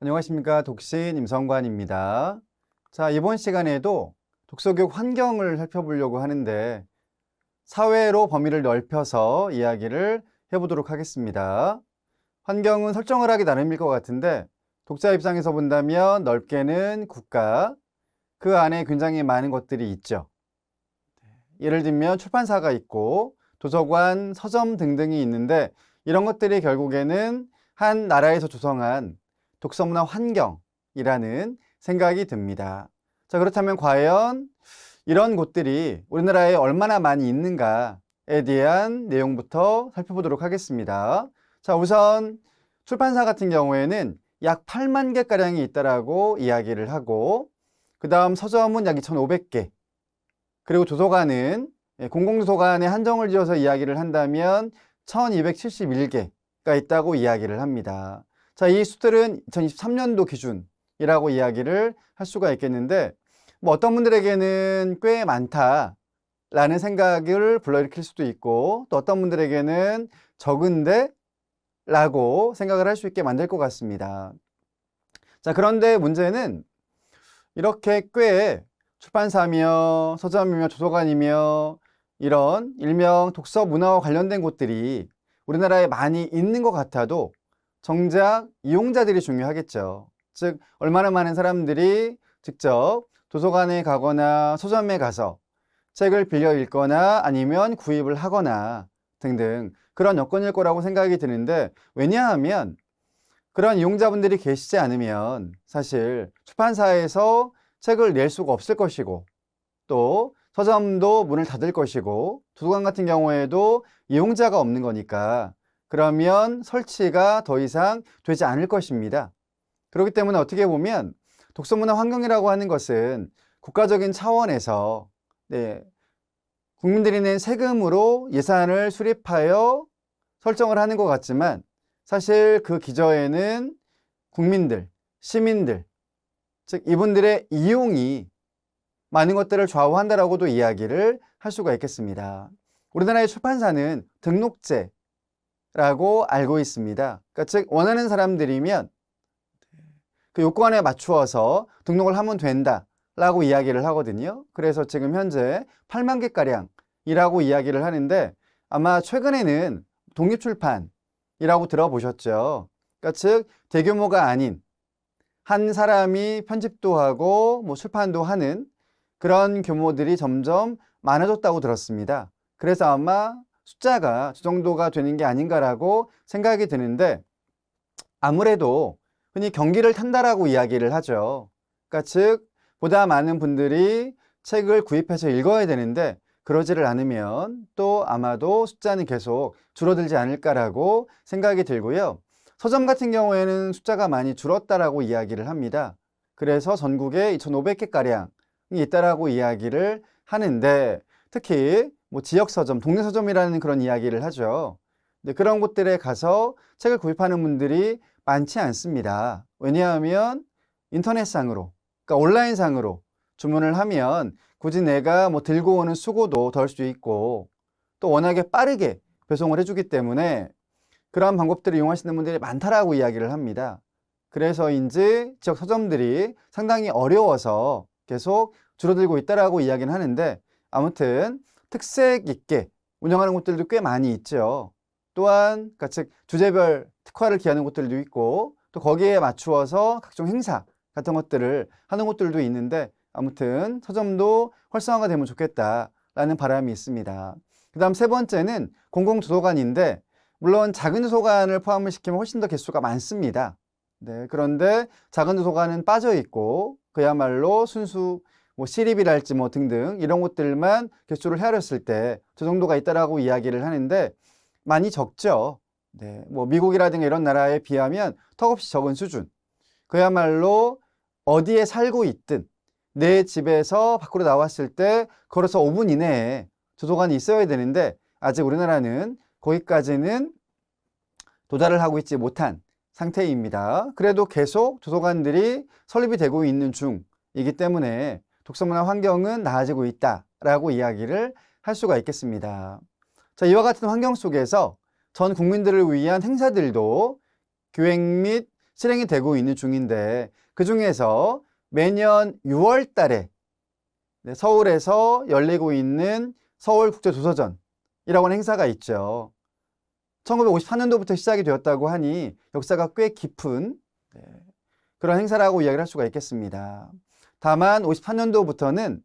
안녕하십니까. 독신 임성관입니다. 자, 이번 시간에도 독서교육 환경을 살펴보려고 하는데 사회로 범위를 넓혀서 이야기를 해보도록 하겠습니다. 환경은 설정을 하기 나름일 것 같은데 독자 입장에서 본다면 넓게는 국가, 그 안에 굉장히 많은 것들이 있죠. 예를 들면 출판사가 있고 도서관, 서점 등등이 있는데 이런 것들이 결국에는 한 나라에서 조성한 독서문화 환경이라는 생각이 듭니다. 자, 그렇다면 과연 이런 곳들이 우리나라에 얼마나 많이 있는가에 대한 내용부터 살펴보도록 하겠습니다. 자, 우선 출판사 같은 경우에는 약 8만 개가량이 있다라고 이야기를 하고, 그 다음 서점은 약 2,500개, 그리고 도서관은 공공도서관에 한정을 지어서 이야기를 한다면 1,271개가 있다고 이야기를 합니다. 자, 이 수들은 2023년도 기준이라고 이야기를 할 수가 있겠는데, 뭐 어떤 분들에게는 꽤 많다라는 생각을 불러일으킬 수도 있고, 또 어떤 분들에게는 적은데? 라고 생각을 할 수 있게 만들 것 같습니다. 자, 그런데 문제는 이렇게 꽤 출판사며 서점이며 도서관이며 이런 일명 독서 문화와 관련된 곳들이 우리나라에 많이 있는 것 같아도 정작 이용자들이 중요하겠죠. 즉, 얼마나 많은 사람들이 직접 도서관에 가거나 서점에 가서 책을 빌려 읽거나 아니면 구입을 하거나 등등 그런 여건일 거라고 생각이 드는데, 왜냐하면 그런 이용자분들이 계시지 않으면 사실 출판사에서 책을 낼 수가 없을 것이고, 또 서점도 문을 닫을 것이고, 도서관 같은 경우에도 이용자가 없는 거니까 그러면 설치가 더 이상 되지 않을 것입니다. 그렇기 때문에 어떻게 보면 독서문화 환경이라고 하는 것은 국가적인 차원에서 국민들이 낸 세금으로 예산을 수립하여 설정을 하는 것 같지만, 사실 그 기저에는 국민들, 시민들, 즉 이분들의 이용이 많은 것들을 좌우한다라고도 이야기를 할 수가 있겠습니다. 우리나라의 출판사는 등록제라고 알고 있습니다. 그러니까 즉 원하는 사람들이면 그 요건에 맞추어서 등록을 하면 된다라고 이야기를 하거든요. 그래서 지금 현재 8만 개가량이라고 이야기를 하는데, 아마 최근에는 독립출판이라고 들어보셨죠. 그러니까 즉 대규모가 아닌 한 사람이 편집도 하고 뭐 출판도 하는 그런 규모들이 점점 많아졌다고 들었습니다. 그래서 아마 숫자가 저 정도가 되는 게 아닌가라고 생각이 드는데, 아무래도 흔히 경기를 탄다라고 이야기를 하죠. 그러니까 즉 보다 많은 분들이 책을 구입해서 읽어야 되는데 그러지를 않으면 또 아마도 숫자는 계속 줄어들지 않을까라고 생각이 들고요. 서점 같은 경우에는 숫자가 많이 줄었다라고 이야기를 합니다. 그래서 전국에 2,500개가량이 있다라고 이야기를 하는데, 특히 뭐 지역 서점, 동네 서점이라는 그런 이야기를 하죠. 근데 그런 곳들에 가서 책을 구입하는 분들이 많지 않습니다. 왜냐하면 인터넷상으로, 그러니까 온라인상으로 주문을 하면 굳이 내가 뭐 들고 오는 수고도 덜 수 있고, 또 워낙에 빠르게 배송을 해주기 때문에 그러한 방법들을 이용하시는 분들이 많다라고 이야기를 합니다. 그래서인지 지역 서점들이 상당히 어려워서 계속 줄어들고 있다라고 이야기는 하는데, 아무튼 특색 있게 운영하는 곳들도 꽤 많이 있죠. 또한 즉 주제별 특화를 기하는 곳들도 있고, 또 거기에 맞추어서 각종 행사 같은 것들을 하는 곳들도 있는데, 아무튼 서점도 활성화가 되면 좋겠다라는 바람이 있습니다. 그 다음 세 번째는 공공도서관인데, 물론 작은 도서관을 포함을 시키면 훨씬 더 개수가 많습니다. 그런데 작은 도서관은 빠져 있고 그야말로 순수 뭐 시립이랄지 뭐 등등 이런 곳들만 개수를 헤아렸을 때 저 정도가 있다라고 이야기를 하는데 많이 적죠. 뭐 미국이라든가 이런 나라에 비하면 턱없이 적은 수준. 그야말로 어디에 살고 있든 내 집에서 밖으로 나왔을 때 걸어서 5분 이내에 도서관이 있어야 되는데, 아직 우리나라는 거기까지는 도달을 하고 있지 못한 상태입니다. 그래도 계속 도서관들이 설립이 되고 있는 중이기 때문에 독서문화 환경은 나아지고 있다라고 이야기를 할 수가 있겠습니다. 자, 이와 같은 환경 속에서 전 국민들을 위한 행사들도 기획 및 실행이 되고 있는 중인데 그 중에서 매년 6월 달에 서울에서 열리고 있는 서울국제도서전이라고 하는 행사가 있죠. 1954년도부터 시작이 되었다고 하니 역사가 꽤 깊은 그런 행사라고 이야기를 할 수가 있겠습니다. 다만 54년도부터는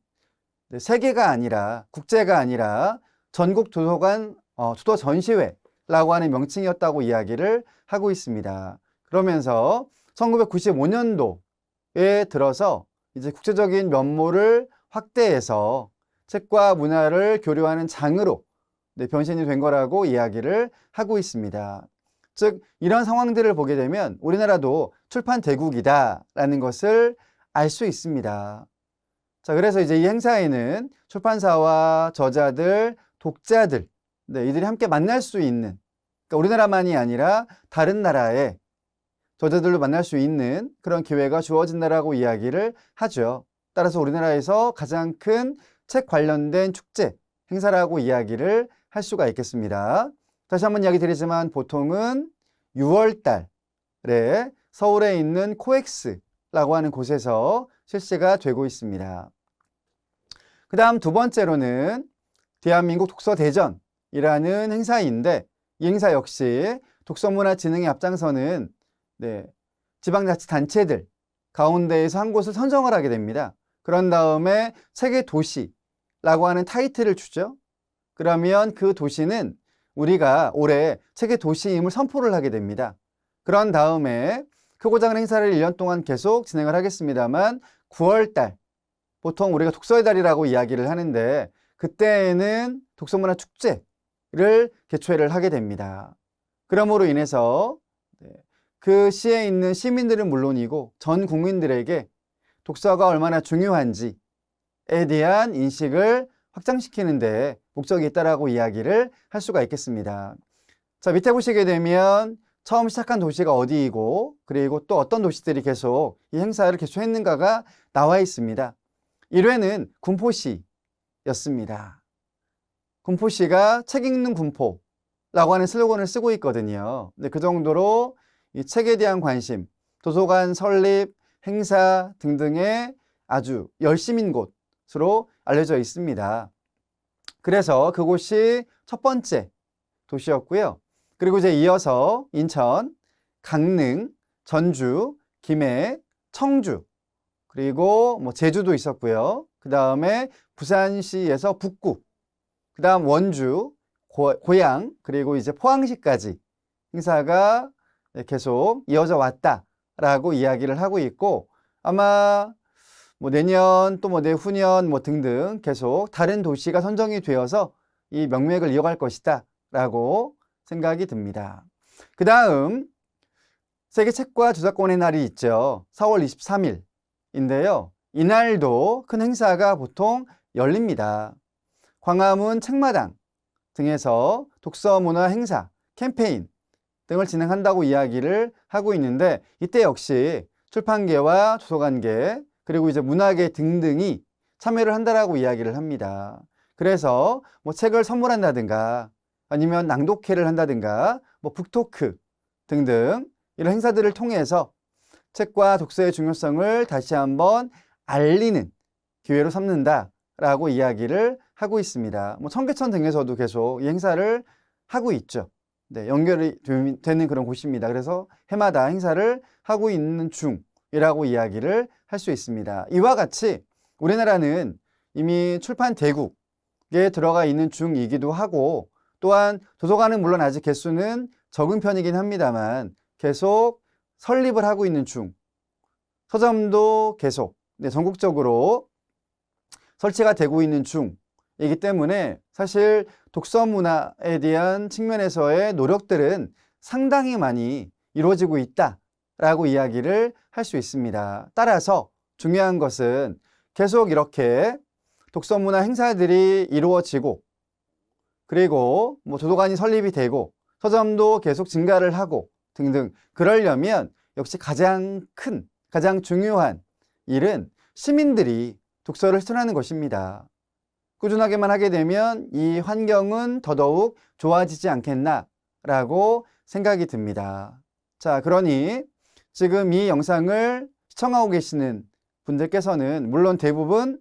세계가 아니라 국제가 아니라 전국 도서관 투더 전시회라고 하는 명칭이었다고 이야기를 하고 있습니다. 그러면서 1995년도에 들어서 이제 국제적인 면모를 확대해서 책과 문화를 교류하는 장으로 변신이 된 거라고 이야기를 하고 있습니다. 즉 이런 상황들을 보게 되면 우리나라도 출판 대국이다라는 것을 알 수 있습니다. 자, 그래서 이제 이 행사에는 출판사와 저자들, 독자들, 이들이 함께 만날 수 있는, 그러니까 우리나라만이 아니라 다른 나라의 저자들로 만날 수 있는 그런 기회가 주어진다라고 이야기를 하죠. 따라서 우리나라에서 가장 큰 책 관련된 축제, 행사라고 이야기를 할 수가 있겠습니다. 다시 한번 이야기 드리지만 보통은 6월 달에 서울에 있는 코엑스라고 하는 곳에서 실시가 되고 있습니다. 그 다음 두 번째로는 대한민국 독서대전이라는 행사인데 이 행사 역시 독서문화진흥에 앞장서는 지방자치단체들 가운데에서 한 곳을 선정을 하게 됩니다. 그런 다음에 책의 도시라고 하는 타이틀을 주죠. 그러면 그 도시는 우리가 올해 책의 도시임을 선포를 하게 됩니다. 그런 다음에 크고 작은 행사를 1년 동안 계속 진행을 하겠습니다만 9월 달, 보통 우리가 독서의 달이라고 이야기를 하는데 그때에는 독서문화 축제를 개최를 하게 됩니다. 그러므로 인해서 그 시에 있는 시민들은 물론이고 전 국민들에게 독서가 얼마나 중요한지에 대한 인식을 확장시키는 데 목적이 있다라고 이야기를 할 수가 있겠습니다. 자, 밑에 보시게 되면 처음 시작한 도시가 어디이고 그리고 또 어떤 도시들이 계속 이 행사를 개최했는가가 나와 있습니다. 1회는 군포시였습니다. 군포시가 책 읽는 군포라고 하는 슬로건을 쓰고 있거든요. 근데 그 정도로 이 책에 대한 관심, 도서관 설립, 행사 등등의 아주 열심인 곳으로 알려져 있습니다. 그래서 그곳이 첫 번째 도시였고요. 그리고 이제 이어서 인천, 강릉, 전주, 김해, 청주, 그리고 제주도 있었고요. 그 다음에 부산시에서 북구, 그 다음 원주, 고양, 그리고 이제 포항시까지 행사가 계속 이어져 왔다라고 이야기를 하고 있고 아마 내년 또 내후년 등등 계속 다른 도시가 선정이 되어서 이 명맥을 이어갈 것이다 라고 생각이 듭니다. 그 다음 세계 책과 저작권의 날이 있죠. 4월 23일인데요. 이날도 큰 행사가 보통 열립니다. 광화문 책마당 등에서 독서 문화 행사, 캠페인 등을 진행한다고 이야기를 하고 있는데 이때 역시 출판계와 도서관계 그리고 이제 문화계 등등이 참여를 한다라고 이야기를 합니다. 그래서 책을 선물한다든가 아니면 낭독회를 한다든가 북토크 등등 이런 행사들을 통해서 책과 독서의 중요성을 다시 한번 알리는 기회로 삼는다라고 이야기를 하고 있습니다. 청계천 등에서도 계속 이 행사를 하고 있죠. 연결이 되는 그런 곳입니다. 그래서 해마다 행사를 하고 있는 중이라고 이야기를 할 수 있습니다. 이와 같이 우리나라는 이미 출판 대국에 들어가 있는 중이기도 하고 또한 도서관은 물론 아직 개수는 적은 편이긴 합니다만 계속 설립을 하고 있는 중, 서점도 계속 전국적으로 설치가 되고 있는 중이기 때문에 사실 독서 문화에 대한 측면에서의 노력들은 상당히 많이 이루어지고 있다라고 이야기를 할 수 있습니다. 따라서 중요한 것은 계속 이렇게 독서 문화 행사들이 이루어지고 그리고 도서관이 설립이 되고 서점도 계속 증가를 하고 등등 그러려면 역시 가장 큰, 가장 중요한 일은 시민들이 독서를 실천하는 것입니다. 꾸준하게만 하게 되면 이 환경은 더더욱 좋아지지 않겠나라고 생각이 듭니다. 자, 그러니 지금 이 영상을 시청하고 계시는 분들께서는 물론 대부분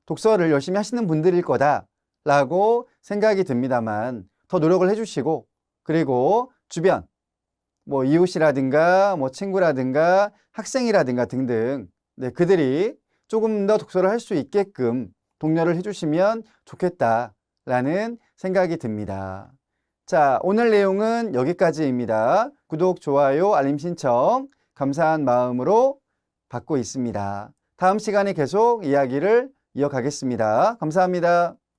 독서를 열심히 하시는 분들일 거다라고 생각이 듭니다만 더 노력을 해주시고 그리고 주변 뭐 이웃이라든가 뭐 친구라든가 학생이라든가 등등 네, 그들이 조금 더 독서를 할 수 있게끔 독려를 해주시면 좋겠다라는 생각이 듭니다. 자, 오늘 내용은 여기까지입니다. 구독, 좋아요, 알림 신청 감사한 마음으로 받고 있습니다. 다음 시간에 계속 이야기를 이어가겠습니다. 감사합니다.